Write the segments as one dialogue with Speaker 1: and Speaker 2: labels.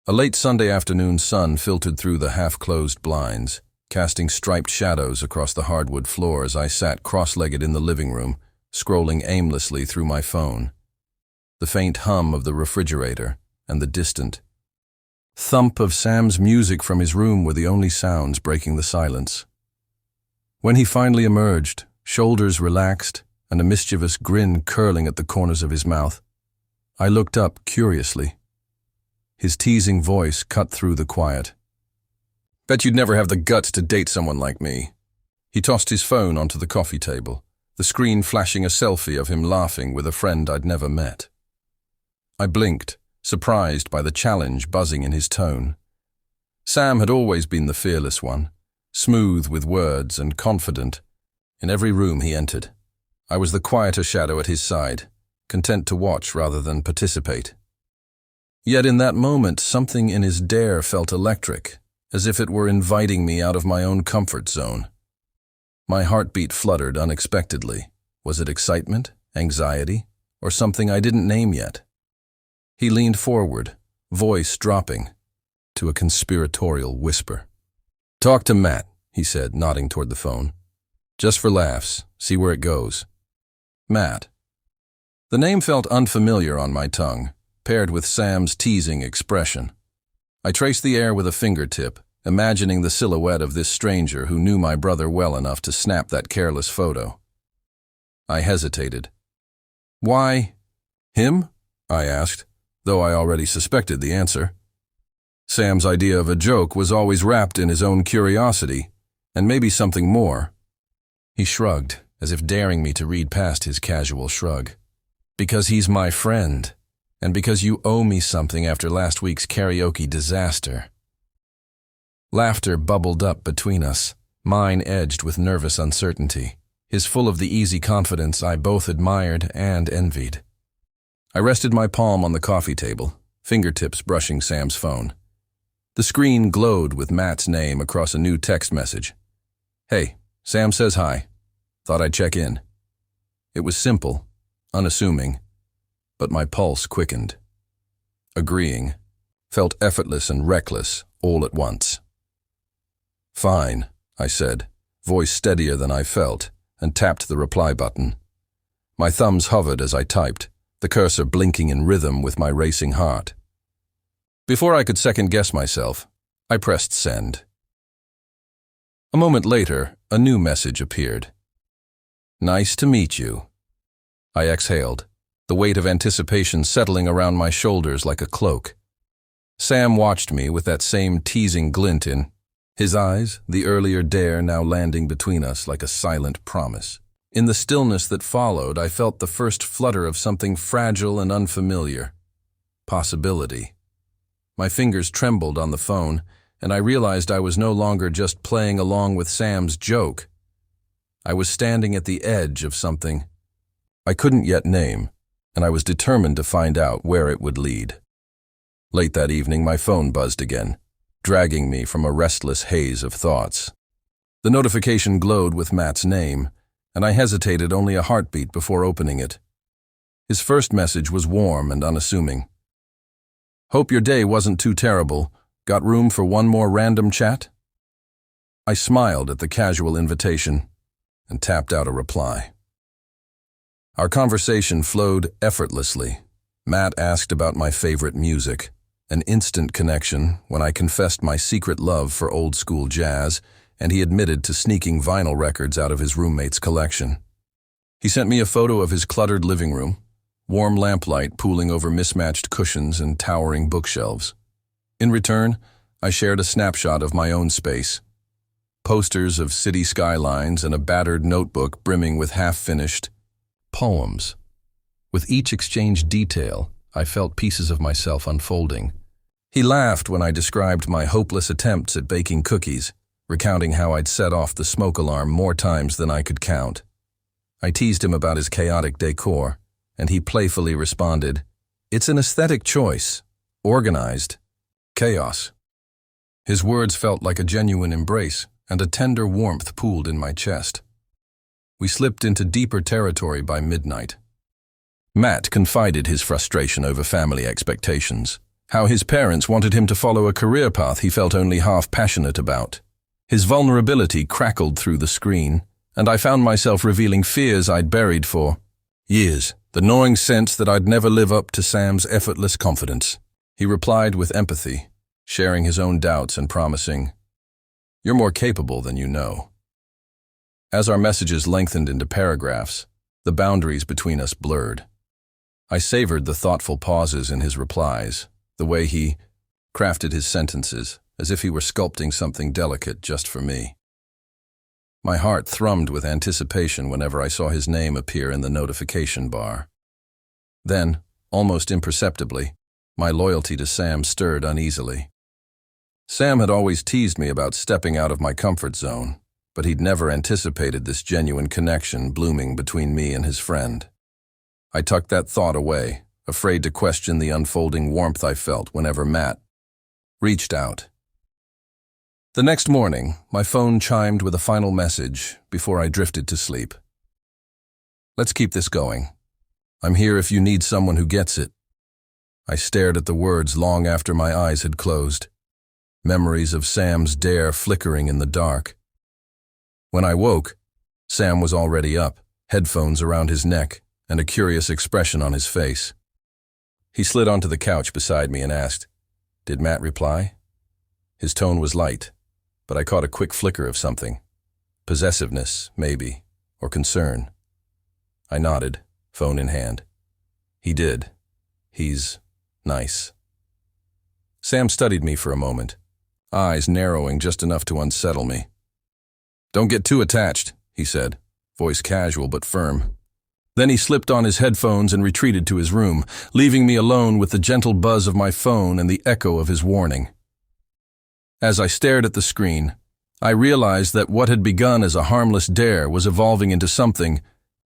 Speaker 1: A late Sunday afternoon sun filtered through the half-closed blinds, casting striped shadows across the hardwood floor as I sat cross-legged in the living room, scrolling aimlessly through my phone. The faint hum of the refrigerator and the distant thump of Sam's music from his room were the only sounds breaking the silence. When he finally emerged, shoulders relaxed and a mischievous grin curling at the corners of his mouth, I looked up curiously. His teasing voice cut through the quiet. "Bet you'd never have the guts to date someone like me." He tossed his phone onto the coffee table, the screen flashing a selfie of him laughing with a friend I'd never met. I blinked, surprised by the challenge buzzing in his tone. Sam had always been the fearless one, smooth with words and confident in every room he entered. I was the quieter shadow at his side, content to watch rather than participate. Yet in that moment, something in his dare felt electric, as if it were inviting me out of my own comfort zone. My heartbeat fluttered unexpectedly. Was it excitement, anxiety, or something I didn't name yet? He leaned forward, voice dropping to a conspiratorial whisper. "Talk to Matt," he said, nodding toward the phone. "Just for laughs, see where it goes." Matt. The name felt unfamiliar on my tongue, paired with Sam's teasing expression. I traced the air with a fingertip, imagining the silhouette of this stranger who knew my brother well enough to snap that careless photo. I hesitated. "Why him?" I asked, though I already suspected the answer. Sam's idea of a joke was always wrapped in his own curiosity, and maybe something more. He shrugged, as if daring me to read past his casual shrug. "Because he's my friend. And because you owe me something after last week's karaoke disaster." Laughter bubbled up between us, mine edged with nervous uncertainty, his full of the easy confidence I both admired and envied. I rested my palm on the coffee table, fingertips brushing Sam's phone. The screen glowed with Matt's name across a new text message. "Hey, Sam says hi. Thought I'd check in." It was simple, unassuming, but my pulse quickened. Agreeing felt effortless and reckless all at once. "Fine," I said, voice steadier than I felt, and tapped the reply button. My thumbs hovered as I typed, the cursor blinking in rhythm with my racing heart. Before I could second-guess myself, I pressed send. A moment later, a new message appeared. "Nice to meet you." I exhaled, the weight of anticipation settling around my shoulders like a cloak. Sam watched me with that same teasing glint in his eyes, the earlier dare now landing between us like a silent promise. In the stillness that followed, I felt the first flutter of something fragile and unfamiliar. Possibility. My fingers trembled on the phone, and I realized I was no longer just playing along with Sam's joke. I was standing at the edge of something I couldn't yet name, and I was determined to find out where it would lead. Late that evening, my phone buzzed again, dragging me from a restless haze of thoughts. The notification glowed with Matt's name, and I hesitated only a heartbeat before opening it. His first message was warm and unassuming. "Hope your day wasn't too terrible. Got room for one more random chat?" I smiled at the casual invitation and tapped out a reply. Our conversation flowed effortlessly. Matt asked about my favorite music, an instant connection when I confessed my secret love for old-school jazz, and he admitted to sneaking vinyl records out of his roommate's collection. He sent me a photo of his cluttered living room, warm lamplight pooling over mismatched cushions and towering bookshelves. In return, I shared a snapshot of my own space. Posters of city skylines and a battered notebook brimming with half-finished poems. With each exchanged detail, I felt pieces of myself unfolding. He laughed when I described my hopeless attempts at baking cookies, recounting how I'd set off the smoke alarm more times than I could count. I teased him about his chaotic decor, and he playfully responded, "It's an aesthetic choice. Organized. Chaos." His words felt like a genuine embrace, and a tender warmth pooled in my chest. We slipped into deeper territory by midnight. Matt confided his frustration over family expectations, How his parents wanted him to follow a career path he felt only half passionate about. His vulnerability crackled through the screen, and I found myself revealing fears I'd buried for years, the gnawing sense that I'd never live up to Sam's effortless confidence. He replied with empathy, sharing his own doubts and promising, "You're more capable than you know." As our messages lengthened into paragraphs, the boundaries between us blurred. I savored the thoughtful pauses in his replies, the way he crafted his sentences, as if he were sculpting something delicate just for me. My heart thrummed with anticipation whenever I saw his name appear in the notification bar. Then, almost imperceptibly, my loyalty to Sam stirred uneasily. Sam had always teased me about stepping out of my comfort zone, but he'd never anticipated this genuine connection blooming between me and his friend. I tucked that thought away, afraid to question the unfolding warmth I felt whenever Matt reached out. The next morning, my phone chimed with a final message before I drifted to sleep. "Let's keep this going. I'm here if you need someone who gets it." I stared at the words long after my eyes had closed, memories of Sam's dare flickering in the dark. When I woke, Sam was already up, headphones around his neck, and a curious expression on his face. He slid onto the couch beside me and asked, "Did Matt reply?" His tone was light, but I caught a quick flicker of something. Possessiveness, maybe, or concern. I nodded, phone in hand. "He did. He's nice." Sam studied me for a moment, eyes narrowing just enough to unsettle me. "Don't get too attached," he said, voice casual but firm. Then he slipped on his headphones and retreated to his room, leaving me alone with the gentle buzz of my phone and the echo of his warning. As I stared at the screen, I realized that what had begun as a harmless dare was evolving into something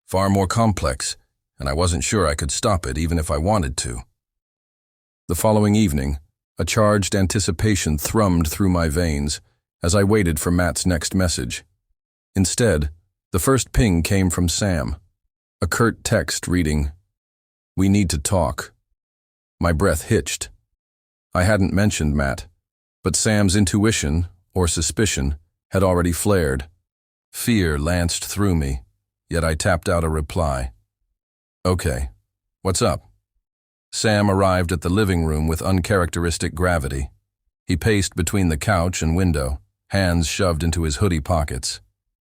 Speaker 1: far more complex, and I wasn't sure I could stop it even if I wanted to. The following evening, a charged anticipation thrummed through my veins as I waited for Matt's next message. Instead, the first ping came from Sam, a curt text reading, "We need to talk." My breath hitched. I hadn't mentioned Matt, but Sam's intuition, or suspicion, had already flared. Fear lanced through me, yet I tapped out a reply. "Okay, what's up?" Sam arrived at the living room with uncharacteristic gravity. He paced between the couch and window, hands shoved into his hoodie pockets.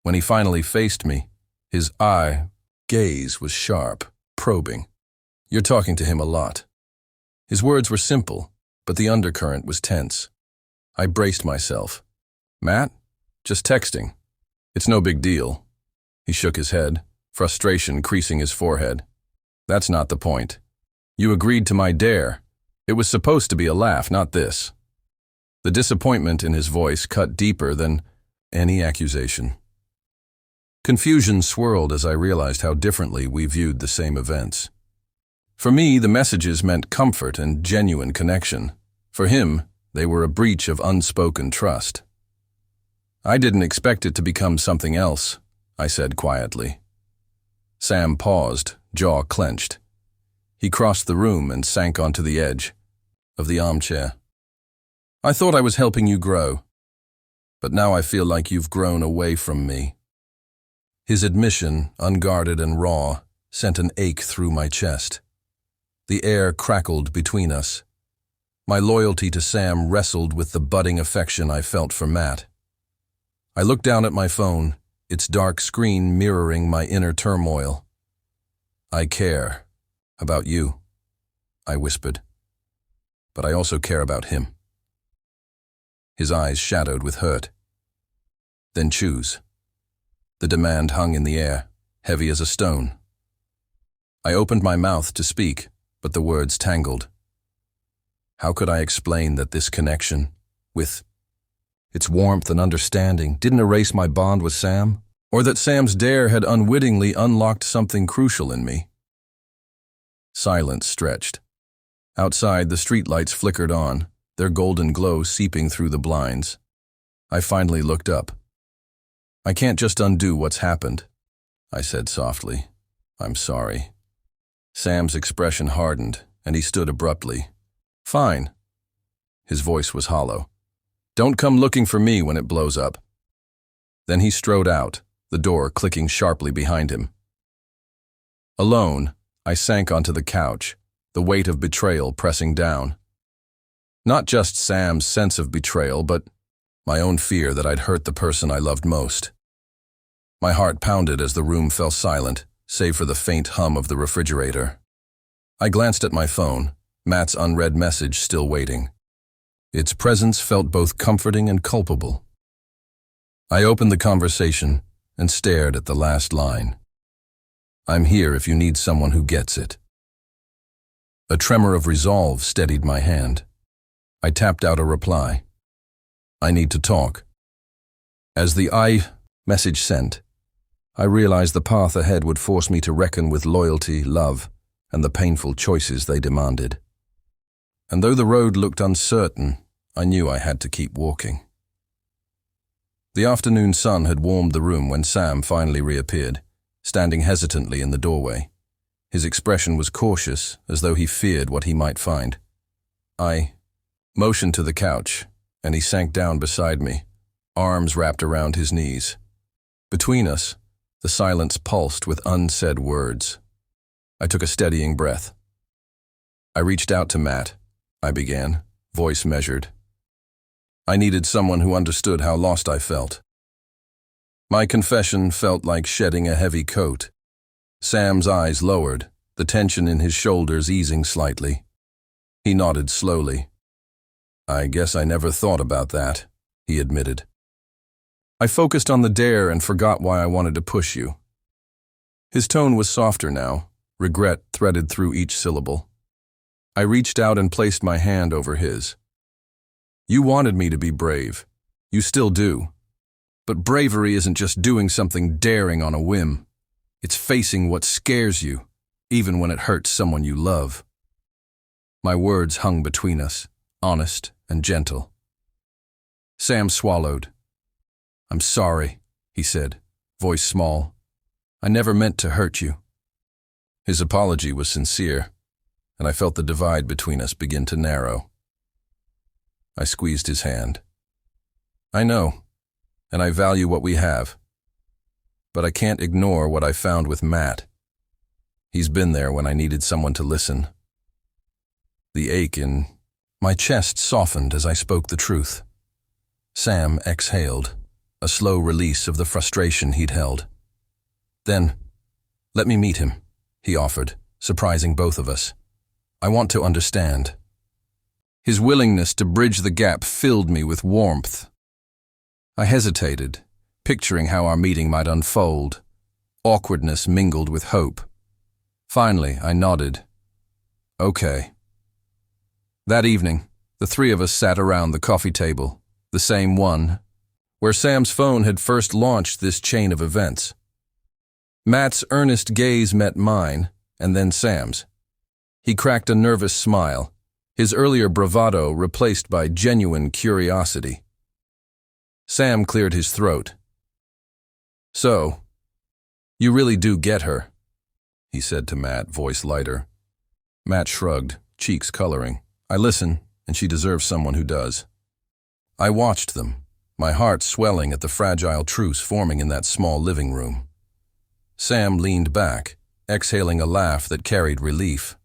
Speaker 1: When he finally faced me, his gaze was sharp, probing. "You're talking to him a lot." His words were simple, but the undercurrent was tense. I braced myself. "Matt? Just texting. It's no big deal." He shook his head, frustration creasing his forehead. "That's not the point. You agreed to my dare. It was supposed to be a laugh, not this." The disappointment in his voice cut deeper than any accusation. Confusion swirled as I realized how differently we viewed the same events. For me, the messages meant comfort and genuine connection. For him, they were a breach of unspoken trust. "I didn't expect it to become something else," I said quietly. Sam paused, jaw clenched. He crossed the room and sank onto the edge of the armchair. "I thought I was helping you grow, but now I feel like you've grown away from me." His admission, unguarded and raw, sent an ache through my chest. The air crackled between us. My loyalty to Sam wrestled with the budding affection I felt for Matt. I looked down at my phone, its dark screen mirroring my inner turmoil. "I care about you," I whispered. "But I also care about him." His eyes shadowed with hurt. "Then choose." The demand hung in the air, heavy as a stone. I opened my mouth to speak, but the words tangled. How could I explain that this connection, with its warmth and understanding, didn't erase my bond with Sam? Or that Sam's dare had unwittingly unlocked something crucial in me? Silence stretched. Outside, the streetlights flickered on, their golden glow seeping through the blinds. I finally looked up. "I can't just undo what's happened," I said softly. "I'm sorry." Sam's expression hardened, and he stood abruptly. "Fine. His voice was hollow. "Don't come looking for me when it blows up." Then he strode out, the door clicking sharply behind him. Alone, I sank onto the couch, the weight of betrayal pressing down. Not just Sam's sense of betrayal, but my own fear that I'd hurt the person I loved most. My heart pounded as the room fell silent, save for the faint hum of the refrigerator. I glanced at my phone, Matt's unread message still waiting. Its presence felt both comforting and culpable. I opened the conversation and stared at the last line. "I'm here if you need someone who gets it." A tremor of resolve steadied my hand. I tapped out a reply. "I need to talk." As the I message sent, I realized the path ahead would force me to reckon with loyalty, love, and the painful choices they demanded. And though the road looked uncertain, I knew I had to keep walking. The afternoon sun had warmed the room when Sam finally reappeared, standing hesitantly in the doorway. His expression was cautious, as though he feared what he might find. I motioned to the couch, and he sank down beside me, arms wrapped around his knees. Between us, the silence pulsed with unsaid words. I took a steadying breath. "I reached out to Matt," I began, voice measured. I needed someone who understood how lost I felt. My confession felt like shedding a heavy coat. Sam's eyes lowered, the tension in his shoulders easing slightly. He nodded slowly. "I guess I never thought about that," he admitted. "I focused on the dare and forgot why I wanted to push you." His tone was softer now, regret threaded through each syllable. I reached out and placed my hand over his. "You wanted me to be brave. You still do. But bravery isn't just doing something daring on a whim. It's facing what scares you, even when it hurts someone you love." My words hung between us, honest and gentle. Sam swallowed. "I'm sorry," he said, voice small. "I never meant to hurt you." His apology was sincere, and I felt the divide between us begin to narrow. I squeezed his hand. "I know, and I value what we have. But I can't ignore what I found with Matt. He's been there when I needed someone to listen." The ache in my chest softened as I spoke the truth. Sam exhaled, a slow release of the frustration he'd held. "Then, let me meet him," he offered, surprising both of us. "I want to understand." His willingness to bridge the gap filled me with warmth. I hesitated, picturing how our meeting might unfold. Awkwardness mingled with hope. Finally, I nodded. "Okay." That evening, the three of us sat around the coffee table, the same one, where Sam's phone had first launched this chain of events. Matt's earnest gaze met mine, and then Sam's. He cracked a nervous smile, his earlier bravado replaced by genuine curiosity. Sam cleared his throat. "So, you really do get her," he said to Matt, voice lighter. Matt shrugged, cheeks coloring. "I listen, and she deserves someone who does." I watched them, my heart swelling at the fragile truce forming in that small living room. Sam leaned back, exhaling a laugh that carried relief.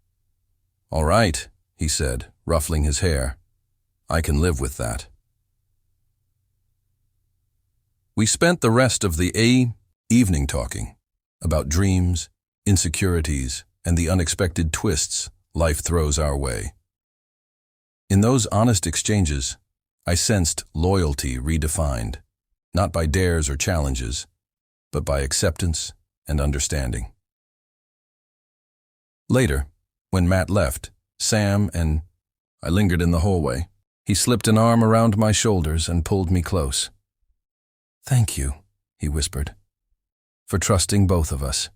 Speaker 1: "All right," he said, ruffling his hair. "I can live with that." We spent the rest of the evening talking about dreams, insecurities, and the unexpected twists life throws our way. In those honest exchanges, I sensed loyalty redefined, not by dares or challenges, but by acceptance and understanding. Later, when Matt left, Sam and I lingered in the hallway. He slipped an arm around my shoulders and pulled me close. "Thank you," he whispered, "for trusting both of us."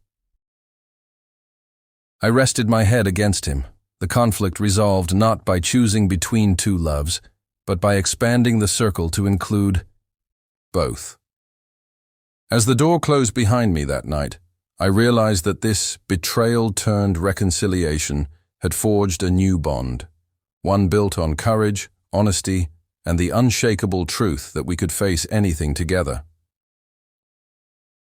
Speaker 1: I rested my head against him, the conflict resolved not by choosing between two loves, but by expanding the circle to include both. As the door closed behind me that night, I realized that this betrayal turned reconciliation had forged a new bond, one built on courage, honesty, and the unshakable truth that we could face anything together.